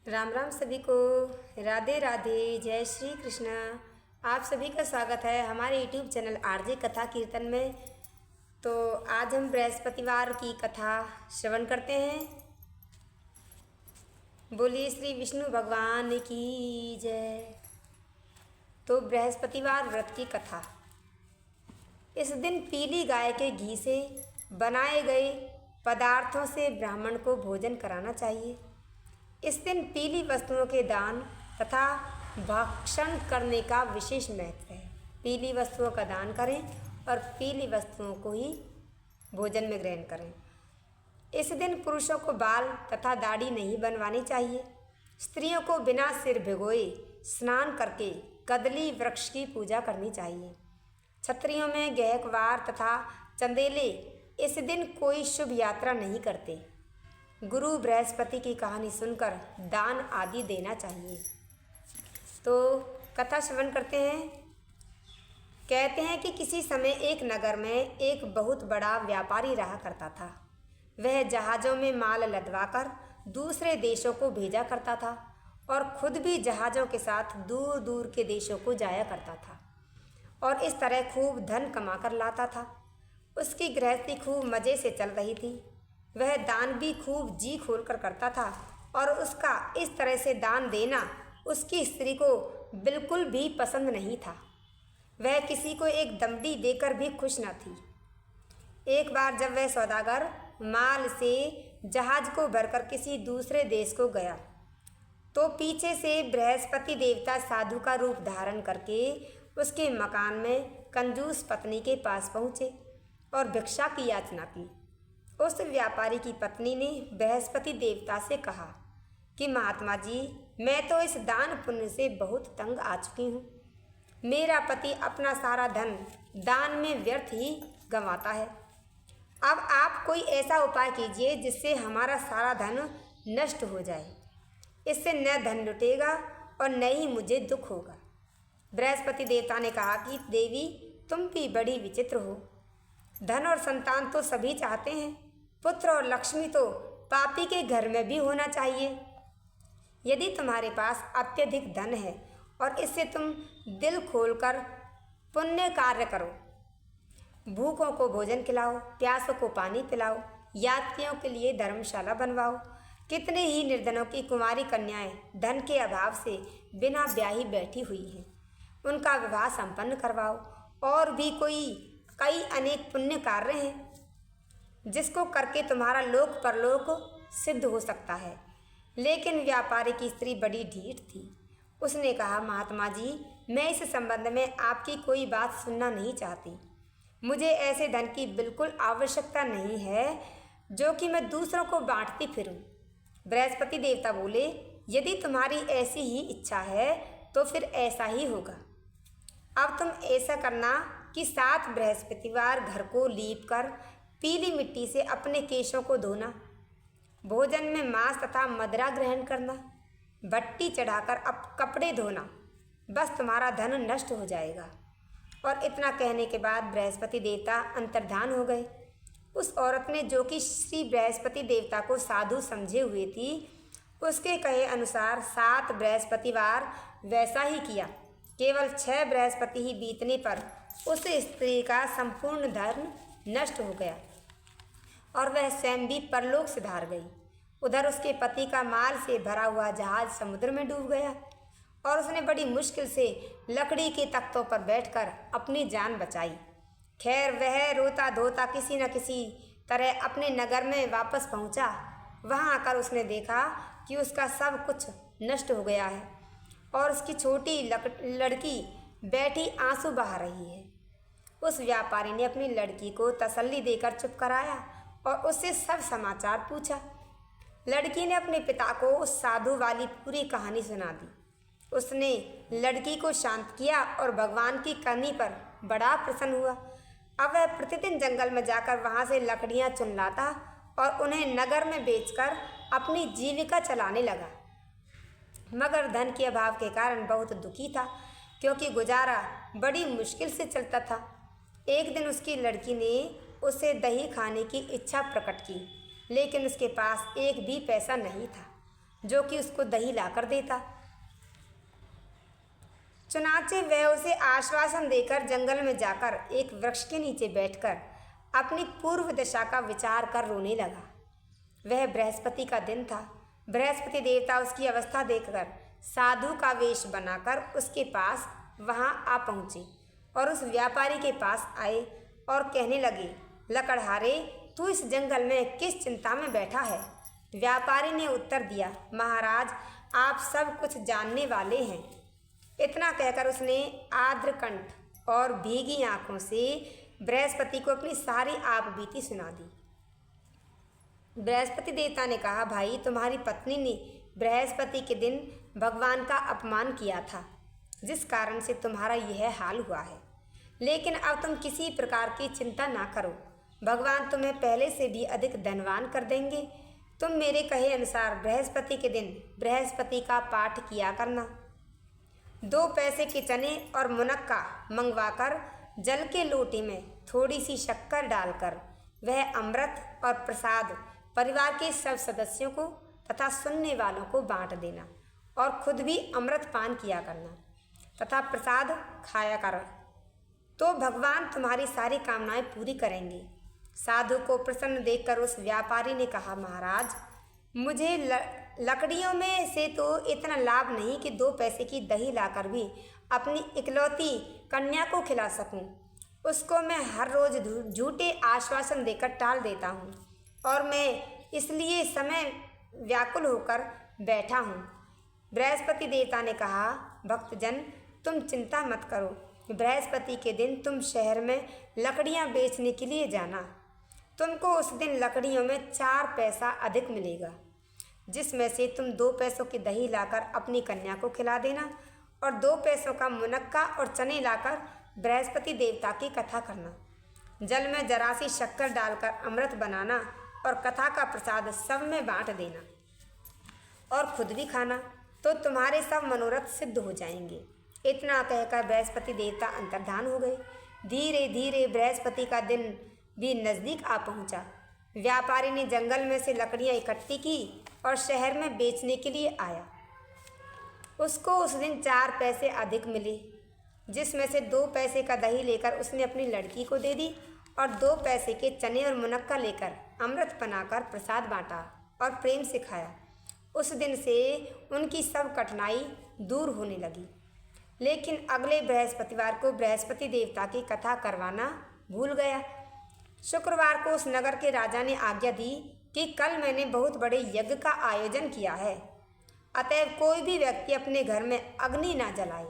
राम राम सभी को। राधे राधे, जय श्री कृष्ण। आप सभी का स्वागत है हमारे यूट्यूब चैनल आरजे कथा कीर्तन में। तो आज हम बृहस्पतिवार की कथा श्रवण करते हैं। बोलिए श्री विष्णु भगवान की जय। तो बृहस्पतिवार व्रत की कथा। इस दिन पीली गाय के घी से बनाए गए पदार्थों से ब्राह्मण को भोजन कराना चाहिए। इस दिन पीली वस्तुओं के दान तथा भक्षण करने का विशेष महत्व है। पीली वस्तुओं का दान करें और पीली वस्तुओं को ही भोजन में ग्रहण करें। इस दिन पुरुषों को बाल तथा दाढ़ी नहीं बनवानी चाहिए। स्त्रियों को बिना सिर भिगोए स्नान करके कदली वृक्ष की पूजा करनी चाहिए। क्षत्रियों में गहकवार तथा चंदेले इस दिन कोई शुभ यात्रा नहीं करते। गुरु बृहस्पति की कहानी सुनकर दान आदि देना चाहिए। तो कथा श्रवण करते हैं। कहते हैं कि किसी समय एक नगर में एक बहुत बड़ा व्यापारी रहा करता था। वह जहाज़ों में माल लदवाकर दूसरे देशों को भेजा करता था और खुद भी जहाज़ों के साथ दूर दूर के देशों को जाया करता था और इस तरह खूब धन कमाकर लाता था। उसकी गृहस्थी खूब मज़े से चल रही थी। वह दान भी खूब जी खोलकर करता था और उसका इस तरह से दान देना उसकी स्त्री को बिल्कुल भी पसंद नहीं था। वह किसी को एक दमड़ी देकर भी खुश न थी। एक बार जब वह सौदागर माल से जहाज को भरकर किसी दूसरे देश को गया तो पीछे से बृहस्पति देवता साधु का रूप धारण करके उसके मकान में कंजूस पत्नी के पास पहुँचे और भिक्षा की याचना की। उस व्यापारी की पत्नी ने बृहस्पति देवता से कहा कि महात्मा जी, मैं तो इस दान पुण्य से बहुत तंग आ चुकी हूँ। मेरा पति अपना सारा धन दान में व्यर्थ ही गंवाता है। अब आप कोई ऐसा उपाय कीजिए जिससे हमारा सारा धन नष्ट हो जाए। इससे न धन लुटेगा और न ही मुझे दुख होगा। बृहस्पति देवता ने कहा कि देवी, तुम भी बड़ी विचित्र हो। धन और संतान तो सभी चाहते हैं, पुत्र और लक्ष्मी तो पापी के घर में भी होना चाहिए। यदि तुम्हारे पास अत्यधिक धन है और इससे तुम दिल खोलकर पुण्य कार्य करो, भूखों को भोजन खिलाओ, प्यासों को पानी पिलाओ, यात्रियों के लिए धर्मशाला बनवाओ, कितने ही निर्धनों की कुंवारी कन्याएं धन के अभाव से बिना ब्याही बैठी हुई हैं, उनका विवाह संपन्न करवाओ। और भी कई अनेक पुण्य कार्य हैं जिसको करके तुम्हारा लोक परलोक सिद्ध हो सकता है। लेकिन व्यापारी की स्त्री बड़ी ढीठ थी। उसने कहा, महात्मा जी, मैं इस संबंध में आपकी कोई बात सुनना नहीं चाहती। मुझे ऐसे धन की बिल्कुल आवश्यकता नहीं है जो कि मैं दूसरों को बांटती फिरूं। बृहस्पति देवता बोले, यदि तुम्हारी ऐसी ही इच्छा है तो फिर ऐसा ही होगा। अब तुम ऐसा करना कि 7 बृहस्पतिवार घर को लीप कर पीली मिट्टी से अपने केशों को धोना, भोजन में मांस तथा मदिरा ग्रहण करना, भट्टी चढ़ाकर अब कपड़े धोना, बस तुम्हारा धन नष्ट हो जाएगा। और इतना कहने के बाद बृहस्पति देवता अंतर्धान हो गए। उस औरत ने, जो कि श्री बृहस्पति देवता को साधु समझे हुए थी, उसके कहे अनुसार 7 बृहस्पतिवार वैसा ही किया। केवल 6 बृहस्पति ही बीतने पर उस स्त्री का संपूर्ण धन नष्ट हो गया और वह स्वयं भी परलोक से धार गई। उधर उसके पति का माल से भरा हुआ जहाज समुद्र में डूब गया और उसने बड़ी मुश्किल से लकड़ी के तख्तों पर बैठकर अपनी जान बचाई। खैर, वह रोता धोता किसी न किसी तरह अपने नगर में वापस पहुंचा। वहां आकर उसने देखा कि उसका सब कुछ नष्ट हो गया है और उसकी छोटी लड़की बैठी आंसू बहा रही है। उस व्यापारी ने अपनी लड़की को तसल्ली देकर चुप कराया और उससे सब समाचार पूछा। लड़की ने अपने पिता को उस साधु वाली पूरी कहानी सुना दी। उसने लड़की को शांत किया और भगवान की करनी पर बड़ा प्रसन्न हुआ। अब वह प्रतिदिन जंगल में जाकर वहां से लकड़ियां चुन लाता और उन्हें नगर में बेचकर अपनी जीविका चलाने लगा। मगर धन के अभाव के कारण बहुत दुखी था, क्योंकि गुजारा बड़ी मुश्किल से चलता था। एक दिन उसकी लड़की ने उसे दही खाने की इच्छा प्रकट की, लेकिन उसके पास एक भी पैसा नहीं था। जो कि उसको दही लाकर देता। चुनाचे वह उसे आश्वासन देकर जंगल में जाकर एक वृक्ष के नीचे बैठकर अपनी पूर्व दशा का विचार कर रोने लगा। वह बृहस्पति का दिन था। बृहस्पति देवता उसकी अवस्था देखकर साधु का वेश बनाकर उसके पास वहां आ पहुँचे और उस व्यापारी के पास आए और कहने लगे, लकड़हारे, तू इस जंगल में किस चिंता में बैठा है? व्यापारी ने उत्तर दिया, महाराज, आप सब कुछ जानने वाले हैं। इतना कहकर उसने आर्द्र कंठ और भीगी आंखों से बृहस्पति को अपनी सारी आप बीती सुना दी। बृहस्पति देवता ने कहा, भाई, तुम्हारी पत्नी ने बृहस्पति के दिन भगवान का अपमान किया था, जिस कारण से तुम्हारा यह हाल हुआ है। लेकिन अब तुम किसी प्रकार की चिंता ना करो, भगवान तुम्हें पहले से भी अधिक धनवान कर देंगे। तुम मेरे कहे अनुसार बृहस्पति के दिन बृहस्पति का पाठ किया करना। 2 पैसे के चने और मुनक्का मंगवाकर जल के लोटे में थोड़ी सी शक्कर डालकर वह अमृत और प्रसाद परिवार के सब सदस्यों को तथा सुनने वालों को बांट देना और खुद भी अमृत पान किया करना तथा प्रसाद खाया कर, तो भगवान तुम्हारी सारी कामनाएं पूरी करेंगे। साधु को प्रसन्न देखकर उस व्यापारी ने कहा, महाराज, मुझे लकड़ियों में से तो इतना लाभ नहीं कि 2 पैसे की दही लाकर भी अपनी इकलौती कन्या को खिला सकूं। उसको मैं हर रोज झूठे आश्वासन देकर टाल देता हूं और मैं इसलिए समय व्याकुल होकर बैठा हूं। बृहस्पति देवता ने कहा, भक्तजन, तुम चिंता मत करो। बृहस्पति के दिन तुम शहर में लकड़ियां बेचने के लिए जाना। तुमको उस दिन लकड़ियों में 4 पैसा अधिक मिलेगा, जिसमें से तुम 2 पैसों की दही लाकर अपनी कन्या को खिला देना और 2 पैसों का मुनक्का और चने लाकर बृहस्पति देवता की कथा करना। जल में जरा सी शक्कर डालकर अमृत बनाना और कथा का प्रसाद सब में बांट देना और खुद भी खाना, तो तुम्हारे सब मनोरथ सिद्ध हो जाएंगे। इतना कहकर बृहस्पति देवता अंतर्धान हो गए। धीरे धीरे बृहस्पति का दिन भी नज़दीक आ पहुंचा। व्यापारी ने जंगल में से लकड़ियां इकट्ठी की और शहर में बेचने के लिए आया। उसको उस दिन 4 पैसे अधिक मिले, जिसमें से 2 पैसे का दही लेकर उसने अपनी लड़की को दे दी और 2 पैसे के चने और मुनक्का लेकर अमृत बनाकर प्रसाद बांटा और प्रेम से खाया। उस दिन से उनकी सब कठिनाई दूर होने लगी। लेकिन अगले बृहस्पतिवार को बृहस्पति देवता की कथा करवाना भूल गया। शुक्रवार को उस नगर के राजा ने आज्ञा दी कि कल मैंने बहुत बड़े यज्ञ का आयोजन किया है, अतएव कोई भी व्यक्ति अपने घर में अग्नि ना जलाए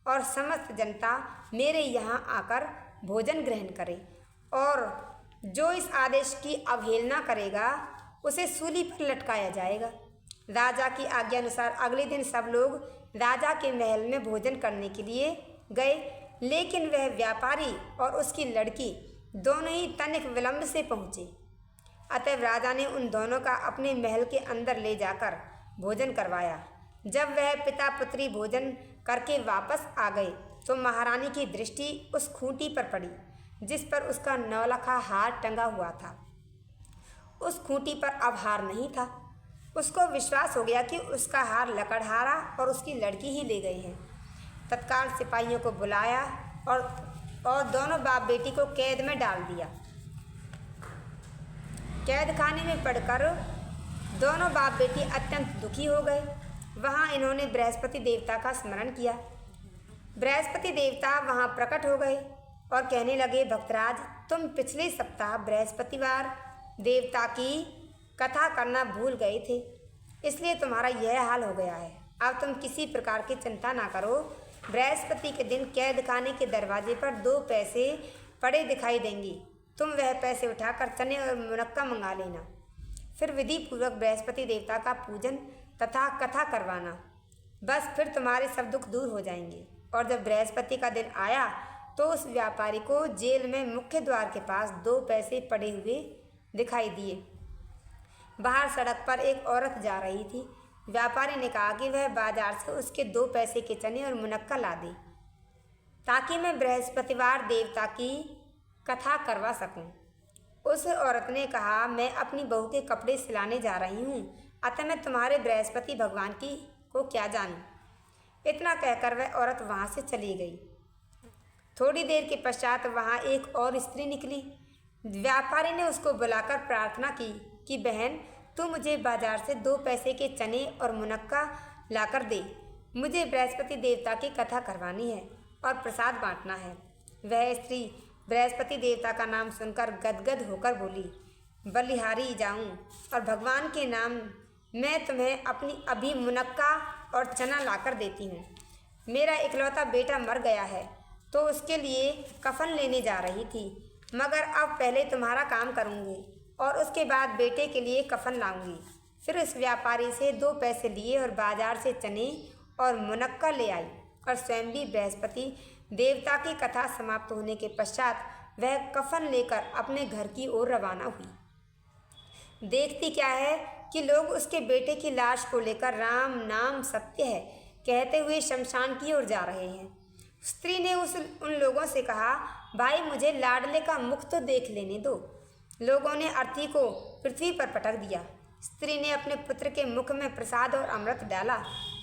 और समस्त जनता मेरे यहाँ आकर भोजन ग्रहण करे, और जो इस आदेश की अवहेलना करेगा उसे सूली पर लटकाया जाएगा। राजा की आज्ञा अनुसार अगले दिन सब लोग राजा के महल में भोजन करने के लिए गए, लेकिन वह व्यापारी और उसकी लड़की दोनों ही तनिक विलंब से पहुँचे। अतः राजा ने उन दोनों का अपने महल के अंदर ले जाकर भोजन करवाया। जब वह पिता पुत्री भोजन करके वापस आ गए तो महारानी की दृष्टि उस खूंटी पर पड़ी जिस पर उसका नौलखा हार टंगा हुआ था। उस खूंटी पर अब हार नहीं था। उसको विश्वास हो गया कि उसका हार लकड़हारा और उसकी लड़की ही ले गए हैं। तत्काल सिपाहियों को बुलाया और दोनों बाप बेटी को कैद में डाल दिया। कैद खाने में पड़कर दोनों बाप बेटी अत्यंत दुखी हो गए। वहाँ इन्होंने बृहस्पति देवता का स्मरण किया। बृहस्पति देवता वहाँ प्रकट हो गए और कहने लगे, भक्तराज, तुम पिछले सप्ताह बृहस्पतिवार देवता की कथा करना भूल गए थे, इसलिए तुम्हारा यह हाल हो गया है। अब तुम किसी प्रकार की चिंता ना करो। बृहस्पति के दिन कैद खाने के दरवाजे पर 2 पैसे पड़े दिखाई देंगे। तुम वह पैसे उठाकर चने और मुनक्का मंगा लेना। फिर विधि पूर्वक बृहस्पति देवता का पूजन तथा कथा करवाना। बस फिर तुम्हारे सब दुख दूर हो जाएंगे। और जब बृहस्पति का दिन आया तो उस व्यापारी को जेल में मुख्य द्वार के पास 2 पैसे पड़े हुए दिखाई दिए। बाहर सड़क पर एक औरत जा रही थी। व्यापारी ने कहा कि वह बाजार से उसके 2 पैसे के चने और मुनक्का ला दे, ताकि मैं बृहस्पतिवार देवता की कथा करवा सकूं। उस औरत ने कहा, मैं अपनी बहू के कपड़े सिलाने जा रही हूं, अतः मैं तुम्हारे बृहस्पति भगवान की को क्या जानूं। इतना कहकर वह औरत वहाँ से चली गई। थोड़ी देर के पश्चात वहाँ एक और स्त्री निकली। व्यापारी ने उसको बुलाकर प्रार्थना की कि बहन, तू मुझे बाजार से 2 पैसे के चने और मुनक्का लाकर दे। मुझे बृहस्पति देवता की कथा करवानी है और प्रसाद बांटना है। वह स्त्री बृहस्पति देवता का नाम सुनकर गदगद होकर बोली, बलिहारी जाऊं और भगवान के नाम मैं तुम्हें अपनी अभी मुनक्का और चना लाकर देती हूँ। मेरा इकलौता बेटा मर गया है तो उसके लिए कफन लेने जा रही थी, मगर अब पहले तुम्हारा काम करूँगी और उसके बाद बेटे के लिए कफन लाऊंगी। फिर उस व्यापारी से 2 पैसे लिए और बाजार से चने और मुनक्का ले आई और स्वयं भी बृहस्पति देवता की कथा समाप्त होने के पश्चात वह कफन लेकर अपने घर की ओर रवाना हुई। देखती क्या है कि लोग उसके बेटे की लाश को लेकर राम नाम सत्य है कहते हुए शमशान की ओर जा रहे हैं। स्त्री ने उन लोगों से कहा, भाई मुझे लाडले का मुख तो देख लेने दो। लोगों ने अर्थी को पृथ्वी पर पटक दिया। स्त्री ने अपने पुत्र के मुख में प्रसाद और अमृत डाला।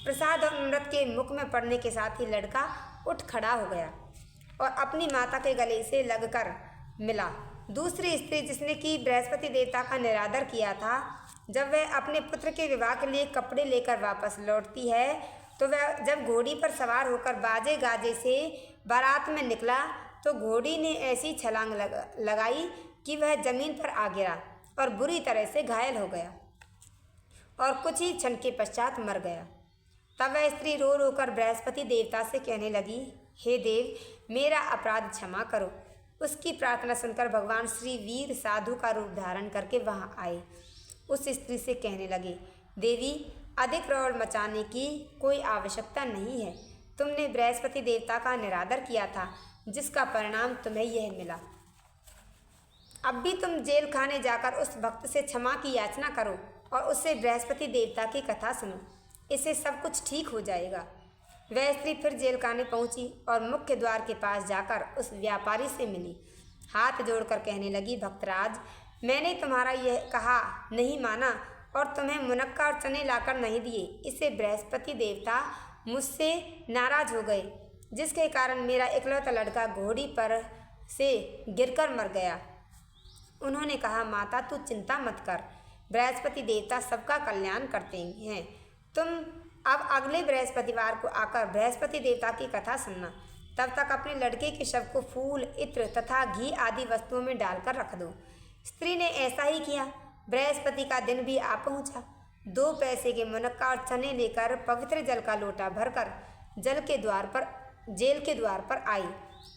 प्रसाद और अमृत के मुख में पड़ने के साथ ही लड़का उठ खड़ा हो गया और अपनी माता के गले से लगकर मिला। दूसरी स्त्री जिसने कि बृहस्पति देवता का निरादर किया था, जब वह अपने पुत्र के विवाह के लिए कपड़े लेकर वापस लौटती है तो वह जब घोड़ी पर सवार होकर बाजे गाजे से बारात में निकला तो घोड़ी ने ऐसी छलांग लगाई कि वह जमीन पर आ गिरा और बुरी तरह से घायल हो गया और कुछ ही क्षण के पश्चात मर गया। तब वह स्त्री रो रो कर बृहस्पति देवता से कहने लगी, हे देव, मेरा अपराध क्षमा करो। उसकी प्रार्थना सुनकर भगवान श्री वीर साधु का रूप धारण करके वहाँ आए। उस स्त्री से कहने लगे, देवी, अधिक रौड़ मचाने की कोई आवश्यकता नहीं है। तुमने बृहस्पति देवता का निरादर किया था जिसका परिणाम तुम्हें यह मिला। अब भी तुम जेल खाने जाकर उस भक्त से क्षमा की याचना करो और उससे बृहस्पति देवता की कथा सुनो। इससे सब कुछ ठीक हो जाएगा। वह स्त्री फिर जेल खाने पहुंची और मुख्य द्वार के पास जाकर उस व्यापारी से मिली। हाथ जोड़कर कहने लगी, भक्तराज, मैंने तुम्हारा यह कहा नहीं माना और तुम्हें मुनक्का और चने लाकर नहीं दिए। इससे बृहस्पति देवता मुझसे नाराज हो गए, जिसके कारण मेरा इकलौता लड़का घोड़ी पर से गिरकर मर गया। उन्होंने कहा, माता तू चिंता मत कर, बृहस्पति देवता सबका कल्याण करते हैं। तुम अब अगले बृहस्पतिवार को आकर बृहस्पति देवता की कथा सुनना। तब तक अपने लड़के के शव को फूल, इत्र तथा घी आदि वस्तुओं में डालकर रख दो। स्त्री ने ऐसा ही किया। बृहस्पति का दिन भी आ पहुंचा। 2 पैसे के मुनक्का और चने लेकर पवित्र जल का लोटा भरकर जेल के द्वार पर आई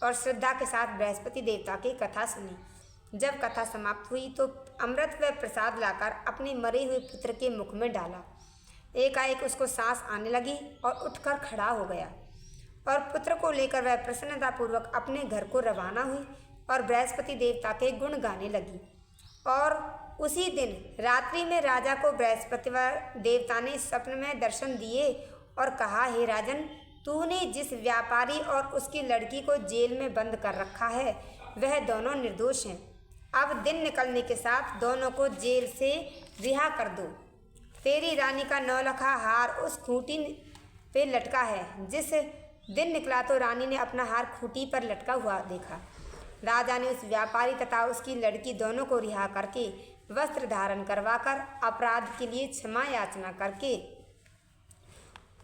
और श्रद्धा के साथ बृहस्पति देवता की कथा सुनी। जब कथा समाप्त हुई तो अमृत व प्रसाद लाकर अपने मरे हुए पुत्र के मुख में डाला। एकाएक उसको सांस आने लगी और उठकर खड़ा हो गया और पुत्र को लेकर वह प्रसन्नतापूर्वक अपने घर को रवाना हुई और बृहस्पति देवता के गुण गाने लगी। और उसी दिन रात्रि में राजा को बृहस्पति देवता ने स्वप्न में दर्शन दिए और कहा, हे राजन, तूने जिस व्यापारी और उसकी लड़की को जेल में बंद कर रखा है वह दोनों निर्दोष हैं। अब दिन निकलने के साथ दोनों को जेल से रिहा कर दो। तेरी रानी का 9 लखा हार उस खूंटी पे लटका है। जिस दिन निकला तो रानी ने अपना हार खूंटी पर लटका हुआ देखा। राजा ने उस व्यापारी तथा उसकी लड़की दोनों को रिहा करके वस्त्र धारण करवाकर अपराध के लिए क्षमा याचना करके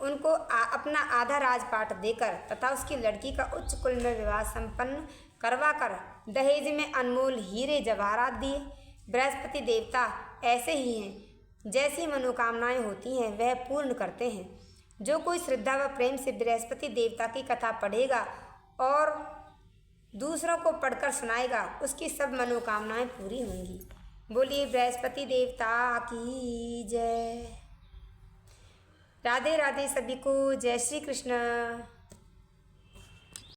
उनको अपना आधा राजपाट देकर तथा उसकी लड़की का उच्च कुल में विवाह संपन्न करवाकर दहेज में अनमोल हीरे जवाहरात दिए। बृहस्पति देवता ऐसे ही हैं, जैसी मनोकामनाएं होती हैं वह पूर्ण करते हैं। जो कोई श्रद्धा व प्रेम से बृहस्पति देवता की कथा पढ़ेगा और दूसरों को पढ़कर सुनाएगा, उसकी सब मनोकामनाएं पूरी होंगी। बोलिए बृहस्पति देवता की जय। राधे राधे सभी को। जय श्री कृष्ण।